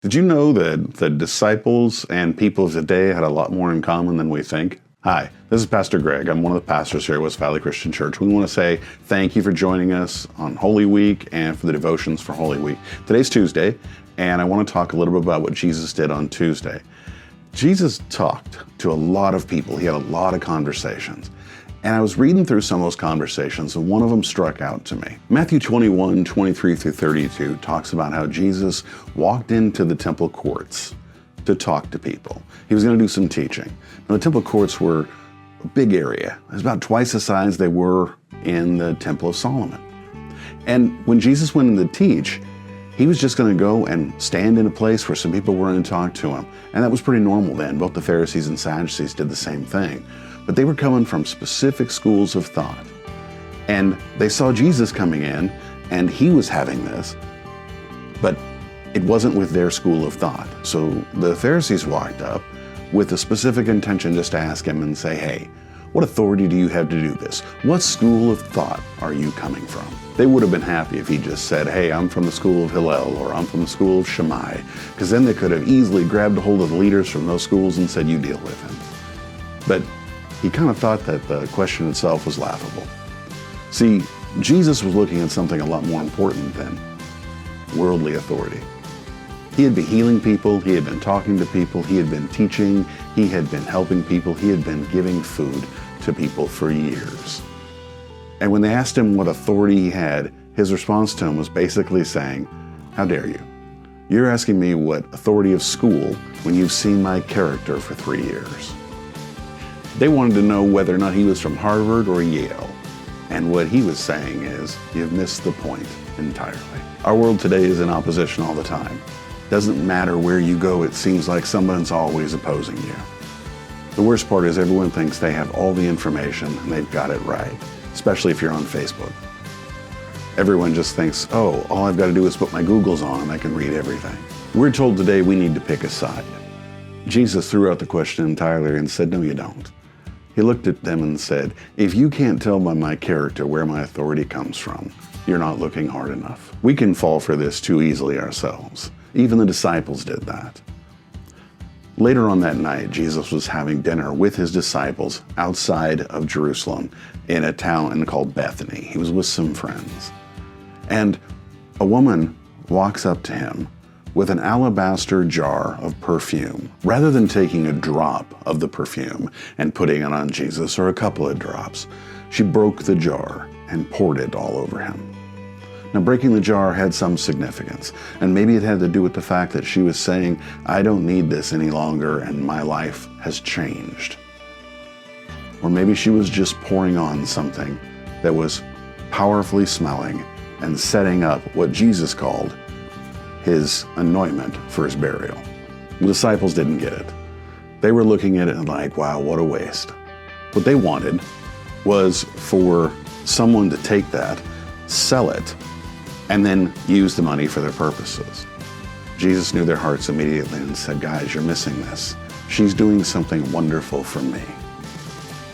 Did you know that the disciples and people of today had a lot more in common than we think? Hi, this is Pastor Greg. I'm one of the pastors here at West Valley Christian Church. We want to say thank you for joining us on Holy Week and for the devotions for Holy Week. Today's Tuesday, and I want to talk a little bit about what Jesus did on Tuesday. Jesus talked to a lot of people. He had a lot of conversations. And I was reading through some of those conversations, and one of them struck out to me. Matthew 21, 23 through 32 talks about how Jesus walked into the temple courts to talk to people. He was going to do some teaching. Now, the temple courts were a big area. It was about twice the size they were in the Temple of Solomon. And when Jesus went in to teach, he was just going to go and stand in a place where some people were going to talk to him. And that was pretty normal then. Both the Pharisees and Sadducees did the same thing. But they were coming from specific schools of thought. And they saw Jesus coming in, and he was having this, but it wasn't with their school of thought. So the Pharisees walked up with a specific intention just to ask him and say, hey, what authority do you have to do this? What school of thought are you coming from? They would have been happy if he just said, hey, I'm from the school of Hillel, or I'm from the school of Shammai, because then they could have easily grabbed a hold of the leaders from those schools and said, you deal with him. But he kind of thought that the question itself was laughable. See, Jesus was looking at something a lot more important than worldly authority. He had been healing people, he had been talking to people, he had been teaching, he had been helping people, he had been giving food to people for years. And when they asked him what authority he had, his response to him was basically saying, how dare you? You're asking me what authority of school when you've seen my character for 3 years. They wanted to know whether or not he was from Harvard or Yale. And what he was saying is, you've missed the point entirely. Our world today is in opposition all the time. Doesn't matter where you go, it seems like someone's always opposing you. The worst part is everyone thinks they have all the information and they've got it right, especially if you're on Facebook. Everyone just thinks, oh, all I've got to do is put my Googles on and I can read everything. We're told today we need to pick a side. Jesus threw out the question entirely and said, no, you don't. He looked at them and said, if you can't tell by my character where my authority comes from, you're not looking hard enough. We can fall for this too easily ourselves. Even the disciples did that. Later on that night, Jesus was having dinner with his disciples outside of Jerusalem in a town called Bethany. He was with some friends. And a woman walks up to him with an alabaster jar of perfume. Rather than taking a drop of the perfume and putting it on Jesus, or a couple of drops, she broke the jar and poured it all over him. Now, breaking the jar had some significance, and maybe it had to do with the fact that she was saying, I don't need this any longer and my life has changed. Or maybe she was just pouring on something that was powerfully smelling and setting up what Jesus called his anointment for his burial. The disciples didn't get it. They were looking at it and like, wow, what a waste. What they wanted was for someone to take that, sell it, and then use the money for their purposes. Jesus knew their hearts immediately and said, guys, you're missing this. She's doing something wonderful for me.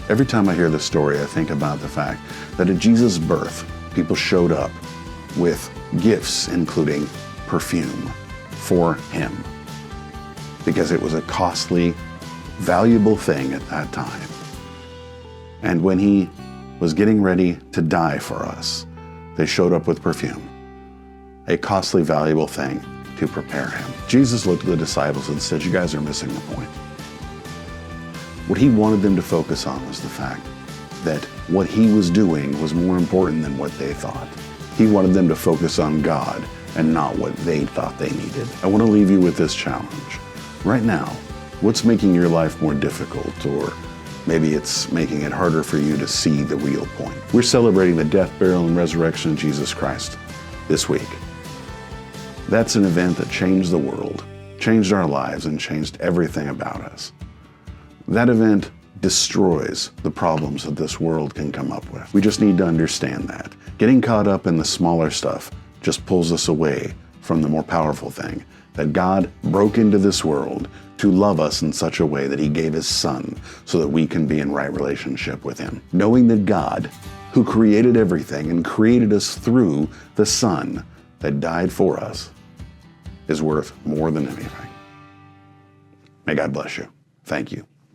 Every time I hear this story, I think about the fact that at Jesus' birth, people showed up with gifts, including perfume for him, because it was a costly, valuable thing at that time. And when he was getting ready to die for us, they showed up with perfume, a costly, valuable thing to prepare him. Jesus looked at the disciples and said, you guys are missing the point. What he wanted them to focus on was the fact that what he was doing was more important than what they thought. He wanted them to focus on God and not what they thought they needed. I want to leave you with this challenge. Right now, what's making your life more difficult, or maybe it's making it harder for you to see the real point? We're celebrating the death, burial, and resurrection of Jesus Christ this week. That's an event that changed the world, changed our lives, and changed everything about us. That event destroys the problems that this world can come up with. We just need to understand that. Getting caught up in the smaller stuff just pulls us away from the more powerful thing, that God broke into this world to love us in such a way that he gave his son so that we can be in right relationship with him. Knowing that God, who created everything and created us through the son that died for us, is worth more than anything. May God bless you. Thank you.